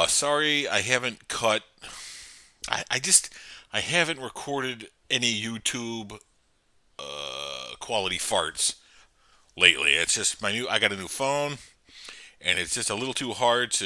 Sorry, I haven't cut. I haven't recorded any YouTube quality farts lately. It's just I got a new phone, and it's just a little too hard to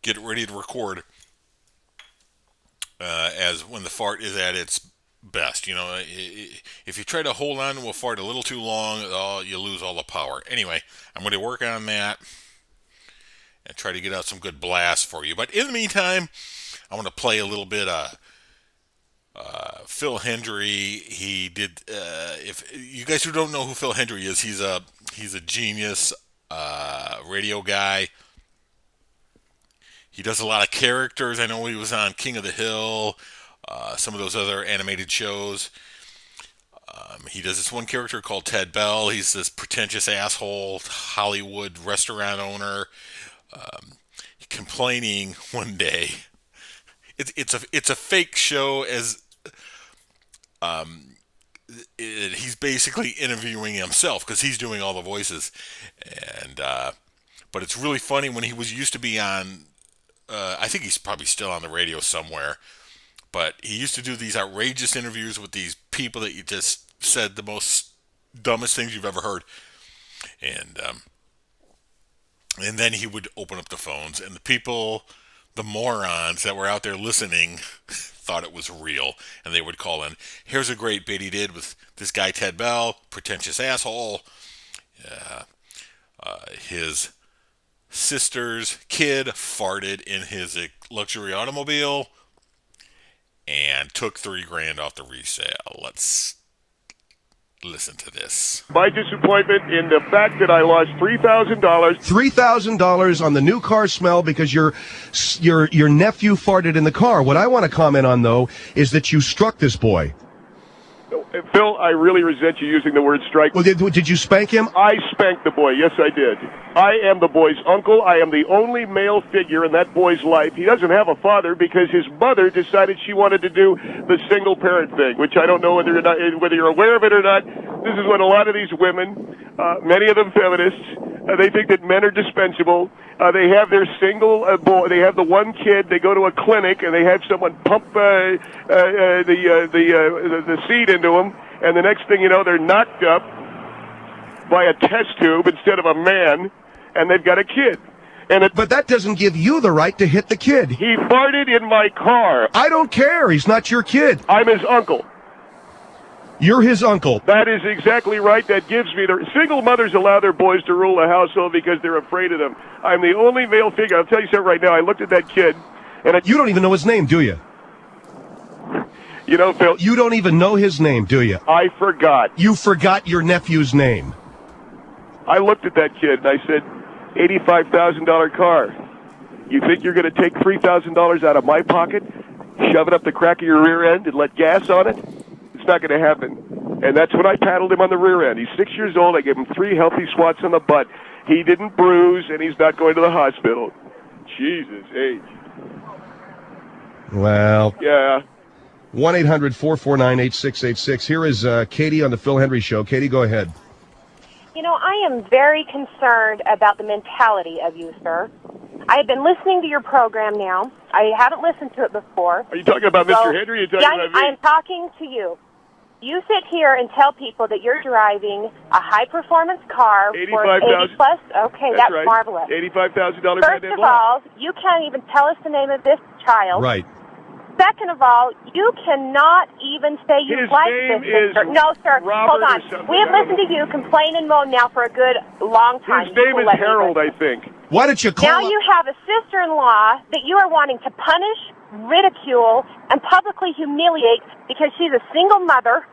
get ready to record as when the fart is at its best. If you try to hold on to a fart a little too long, you lose all the power. Anyway, I'm going to work on that and try to get out some good blasts for you. But in the meantime, I want to play a little bit of Phil Hendrie. He did. If you guys who don't know who Phil Hendrie is, he's a genius radio guy. He does a lot of characters. I know he was on King of the Hill, some of those other animated shows. He does this one character called Ted Bell. He's this pretentious asshole Hollywood restaurant owner, complaining one day. It's a fake show as he's basically interviewing himself because he's doing all the voices, and but it's really funny when he used to be on. I think he's probably still on the radio somewhere, but he used to do these outrageous interviews with these people that you just said the most dumbest things you've ever heard, and then he would open up the phones, and the morons that were out there listening thought it was real, and they would call in. Here's a great bit he did with this guy Ted Bell, pretentious asshole. His sister's kid farted in his luxury automobile and took $3,000 off the resale. Let's listen to this. My disappointment in the fact that I lost $3,000. $3,000 on the new car smell because your nephew farted in the car. What I want to comment on, though, is that you struck this boy. Phil, I really resent you using the word strike. Well, did you spank him? I spanked the boy. Yes, I did. I am the boy's uncle. I am the only male figure in that boy's life. He doesn't have a father because his mother decided she wanted to do the single parent thing, which I don't know whether you're aware of it or not. This is what a lot of these women, many of them feminists, they think that men are dispensable. They have their single boy. They have the one kid. They go to a clinic and they have someone pump the seed into them, and the next thing you know, they're knocked up by a test tube instead of a man, and they've got a kid. But that doesn't give you the right to hit the kid. He farted in my car. I don't care. He's not your kid. I'm his uncle. You're his uncle. That is exactly right. That gives me the single mothers allow their boys to rule the household because they're afraid of them. I'm the only male figure. I'll tell you something right now. I looked at that kid, and you don't even know his name, do you? You know, Phil. You don't even know his name, do you? I forgot. You forgot your nephew's name. I looked at that kid and I said, $85,000 car. You think you're going to take $3,000 out of my pocket, shove it up the crack of your rear end, and let gas on it? It's not going to happen. And that's when I paddled him on the rear end. He's 6 years old. I gave him 3 healthy swats on the butt. He didn't bruise, and he's not going to the hospital. Jesus H. Well. Yeah. 1-800-449-8686. Here is Katie on the Phil Hendrie Show. Katie, go ahead. You know, I am very concerned about the mentality of you, sir. I have been listening to your program now. I haven't listened to it before. Are you talking about Mr. Hendrie? Are you talking about me? I am talking to you. You sit here and tell people that you're driving a high-performance car for 80 plus. Okay, that's right. Marvelous. $85,000. First of all, you can't even tell us the name of this child. Right. Second of all, you cannot even say you like this sister. No, sir. Robert, hold on. We have listened to you complain and moan now for a good long time. His name is Harold, I think. Why don't you call Now you have a sister-in-law that you are wanting to punish, ridicule, and publicly humiliate because she's a single mother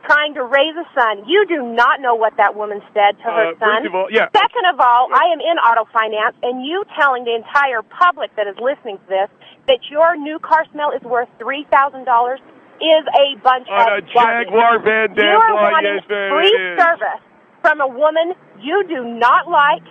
trying to raise a son. You do not know what that woman said to her son. First of all, yeah. Second of all, I am in auto finance, and you telling the entire public that is listening to this that your new car smell is worth $3,000 is a bunch of a Jaguar Van Dam. You are wanting free service from a woman you do not like,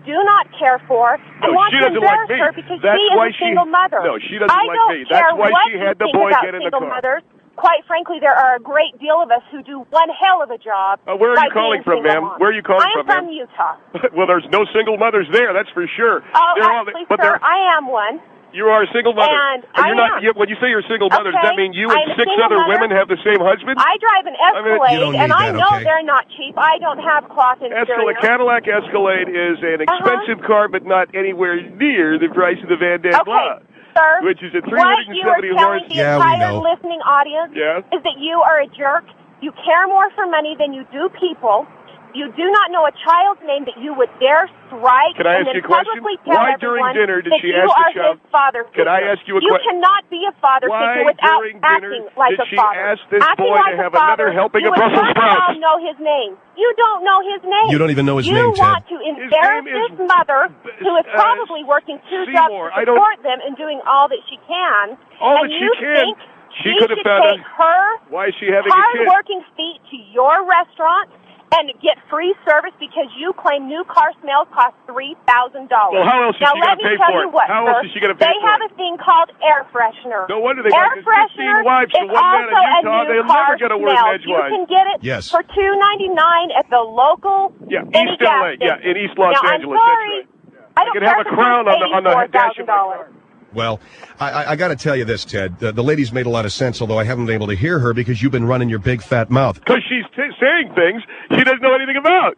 do not care for, and want to embarrass her because she is a single mother. No, she doesn't like me. That's why she had the boy get in the car. Mothers. quite frankly, there are a great deal of us who do one hell of a job. Where are by you calling being from, ma'am? single moms. Where are you calling I am from, ma'am? Utah. Well, there's no single mothers there, that's for sure. Oh, They're all- actually, but sir, they're- I am one. You are a single mother. And you're I am. When you say you're a single mother, does that Okay, mean you I'm and a 6 single other mother. women have the same husband? I drive an Escalade, You don't and need I that, know okay? they're not cheap. I don't have cloth interior. A Cadillac Escalade is an expensive car, but not anywhere near the price of the Van Dam Okay, Blah, sir. which is a What you are 370 telling horse. the Yeah, we entire know. listening audience Yeah. is that you are a jerk. You care more for money than you do people. You do not know a child's name that you would dare strike. Can I and ask you then a question? publicly tell Why during everyone dinner did that she you ask the are child- his father Can I figure. ask you a You question? cannot be a father Why figure without during dinner acting like did a she father. ask this Acting boy like to a have father, another helping you of would Brussels first of all sprouts? know his name. You don't know his name. You don't even know his name, You Ted. want to embarrass name is- this mother who is probably working 2 jobs Seymour, to I don't- support them and doing all that she can. All and that she you can. think She could have should found take out- her Why is she having a kid? hard-working feet to your restaurant and get free service because you claim new car smells cost $3,000. Well, how else is now, she gonna let me pay tell for you it? what, How sir, else is she gonna pay they for have it? a thing called air freshener. No wonder they air got 15 freshener wives to is one man in also Utah. a new They'll car never get a word smell. edgewise. You can get it Yes. for $2.99 at the local any East gas LA. Yeah, station. in East Los now, Angeles. I'm sorry. That's right. I I don't can have a crown on the dash of my car. Well, I got to tell you this, Ted. The lady's made a lot of sense, although I haven't been able to hear her because you've been running your big fat mouth. Because she's saying things she doesn't know anything about.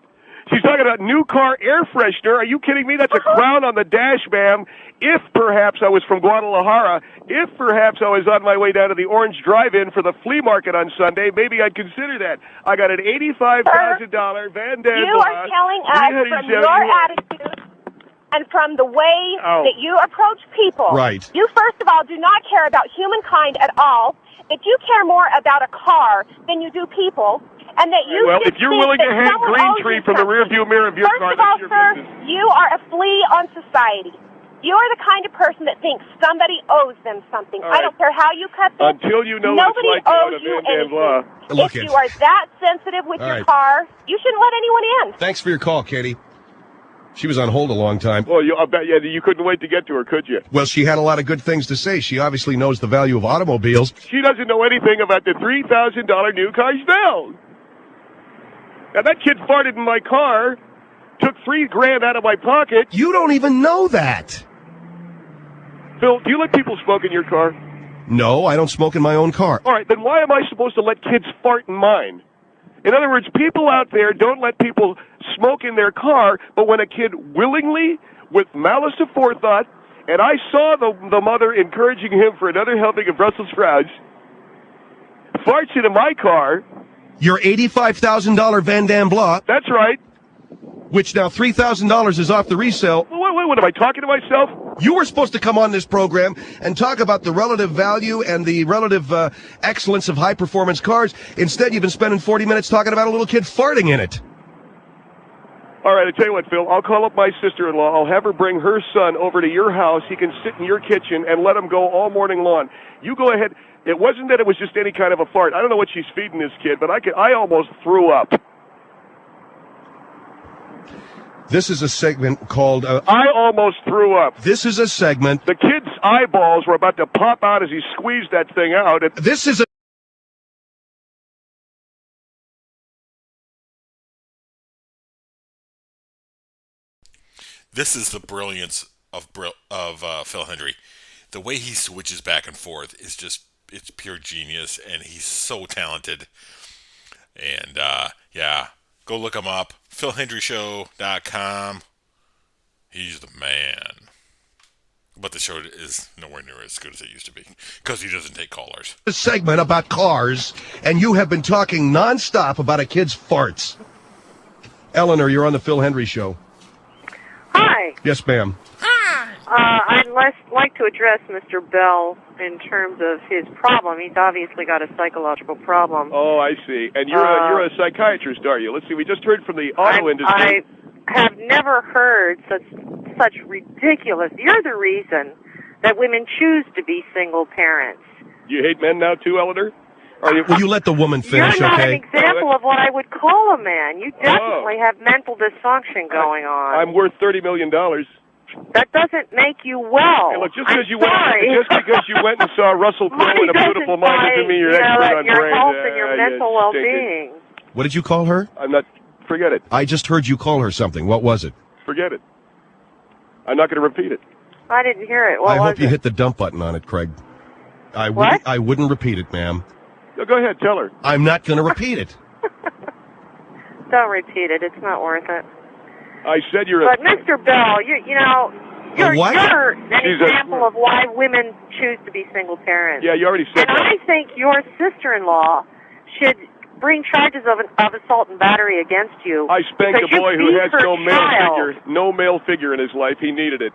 She's talking about new car air freshener. Are you kidding me? That's a crown on the dash, ma'am. If perhaps I was from Guadalajara, if perhaps I was on my way down to the Orange Drive-In for the flea market on Sunday, maybe I'd consider that. I got an $85,000 Van Dam You are telling us from your attitude and from the way that you approach people. Right. You, first of all, do not care about humankind at all, that you care more about a car than you do people, and that you Well, should if you're think willing that to hang someone green owes tree you from the something. rearview mirror of your car, First of all, that's your sir, business. you are a flea on society. You are the kind of person that thinks somebody owes them something. All I don't care how you cut this. Until you know what it's Nobody like to own owes a you Van Dam anything. Blah. Look, If it's- you are that sensitive with All your right. car, you shouldn't let anyone in. Thanks for your call, Katie. She was on hold a long time. Well, I bet you couldn't wait to get to her, could you? Well, she had a lot of good things to say. She obviously knows the value of automobiles. She doesn't know anything about the $3,000 new car smell. Now, that kid farted in my car, took $3,000 out of my pocket. You don't even know that. Phil, do you let people smoke in your car? No, I don't smoke in my own car. All right, then why am I supposed to let kids fart in mine? In other words, people out there don't let people smoke in their car, but when a kid willingly, with malice aforethought, and I saw the mother encouraging him for another helping of Brussels sprouts, farts into my car. Your $85,000 Van Dam Blah, That's right. which now $3,000 is off the resale. Wait, what am I talking to myself? You were supposed to come on this program and talk about the relative value and the relative excellence of high-performance cars. Instead, you've been spending 40 minutes talking about a little kid farting in it. All right, I tell you what, Phil, I'll call up my sister-in-law. I'll have her bring her son over to your house. He can sit in your kitchen and let him go all morning long. You go ahead. It wasn't that it was just any kind of a fart. I don't know what she's feeding this kid, but I almost threw up. This is a segment called... I almost threw up. This is a segment... The kid's eyeballs were about to pop out as he squeezed that thing out. This is a... This is the brilliance of Phil Hendrie. The way he switches back and forth is just, it's pure genius, and he's so talented. And, yeah, go look him up. PhilHendrieShow.com. He's the man. But the show is nowhere near as good as it used to be, because he doesn't take callers. A segment about cars, and you have been talking nonstop about a kid's farts. Eleanor, you're on the Phil Hendrie Show. Hi. Yes, ma'am. I'd like to address Mr. Bell in terms of his problem. He's obviously got a psychological problem. Oh, I see. And you're a psychiatrist, are you? Let's see. We just heard from the auto industry. I have never heard such ridiculous. You're the reason that women choose to be single parents. You hate men now too, Eleanor? Will you let the woman finish, You're not okay? an example of what I would call a man. You definitely have mental dysfunction going on. I'm worth $30 million. That doesn't make you well. Hey, look, just I'm because you sorry. went and saw Russell Crowe Money in A Beautiful doesn't Mind buy, doesn't mean you're expert on your brains. health and your mental you well-being. What did you call her? I'm not. Forget it. I just heard you call her something. What was it? Forget it. I'm not going to repeat it. I didn't hear it. What I was hope you it? hit the dump button on it, Craig. What? I wouldn't repeat it, ma'am. No, go ahead, tell her. I'm not going to repeat it. Don't repeat it. It's not worth it. I said you're But Mr. Bell, you're what? an example of why women choose to be single parents. Yeah, you already said And that. I think your sister-in-law should bring charges of assault and battery against you. I spanked because a boy you who beat has her no child. male figure in his life. He needed it.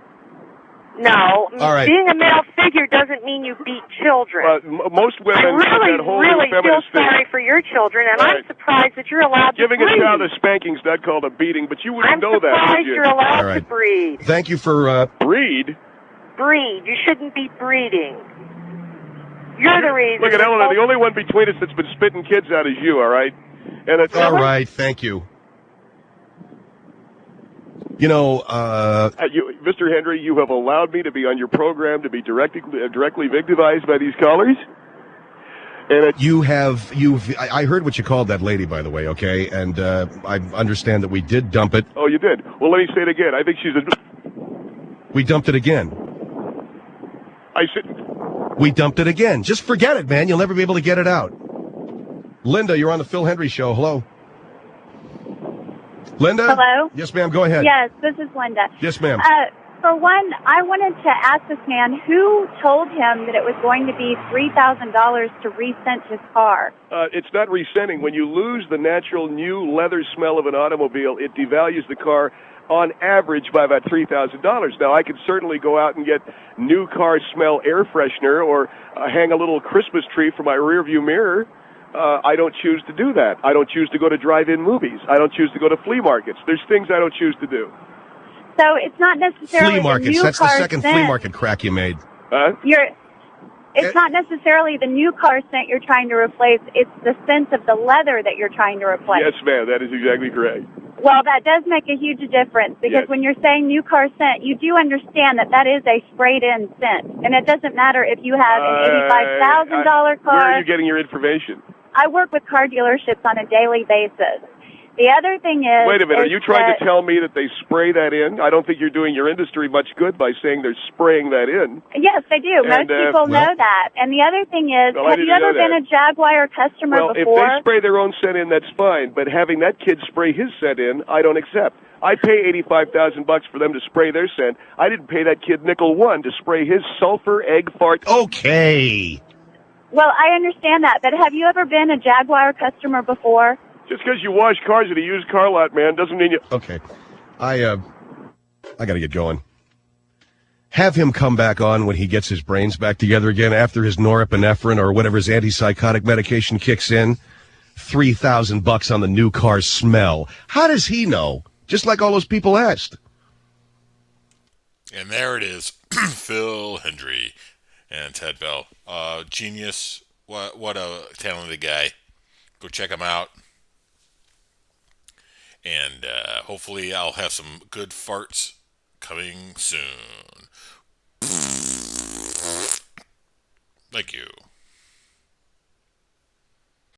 No, All right. being a male figure doesn't mean you beat children. Most women I really, that whole really feel feminist thing. sorry for your children, and All I'm right. surprised that you're allowed Giving to a breed. child a spanking's not called a beating, but you wouldn't I'm know that, would surprised you? you're allowed All right. to breed. Thank you for... Breed? Breed. You shouldn't be breeding. You're the reason. Look at Eleanor. The only one between us that's been spitting kids out is you, all right? And it's All right, thank you. You know, Mr. Hendrie, you have allowed me to be on your program to be directly victimized by these callers. And I heard what you called that lady, by the way, okay? And I understand that we did dump it. Oh, you did? Well, let me say it again. I think she's We dumped it again. I said... We dumped it again. Just forget it, man. You'll never be able to get it out. Linda, you're on the Phil Hendrie Show. Hello. Linda? Hello? Yes, ma'am. Go ahead. Yes, this is Linda. Yes, ma'am. For one, I wanted to ask this man who told him that it was going to be $3,000 to re-scent his car. It's not rescenting. When you lose the natural new leather smell of an automobile, it devalues the car on average by about $3,000. Now, I could certainly go out and get new car smell air freshener or hang a little Christmas tree for my rearview mirror. I don't choose to do that. I don't choose to go to drive-in movies. I don't choose to go to flea markets. There's things I don't choose to do. So it's not necessarily Flea markets. the new That's the car second scent. flea market crack you made. Huh? It's not necessarily the new car scent you're trying to replace. It's the scent of the leather that you're trying to replace. Yes, ma'am. That is exactly correct. Well, that does make a huge difference because Yes. when you're saying new car scent, you do understand that that is a sprayed-in scent. And it doesn't matter if you have an $85,000 car. Where are you getting your information? I work with car dealerships on a daily basis. The other thing is... Wait a minute. Are you trying to tell me that they spray that in? I don't think you're doing your industry much good by saying they're spraying that in. Yes, they do. Most people know that. And the other thing is, have you ever been a Jaguar customer before? Well, if they spray their own scent in, that's fine. But having that kid spray his scent in, I don't accept. I pay $85,000 for them to spray their scent. I didn't pay that kid nickel one to spray his sulfur egg fart. Okay. Well, I understand that. But have you ever been a Jaguar customer before? Just because you wash cars at a used car lot, man, doesn't mean you... Okay. I got to get going. Have him come back on when he gets his brains back together again after his norepinephrine or whatever his antipsychotic medication kicks in. $3,000 on the new car smell. How does he know? Just like all those people asked. And there it is. Phil Hendrie and Ted Bell. Genius. What a talented guy. Go check him out. And hopefully I'll have some good farts coming soon. Thank you.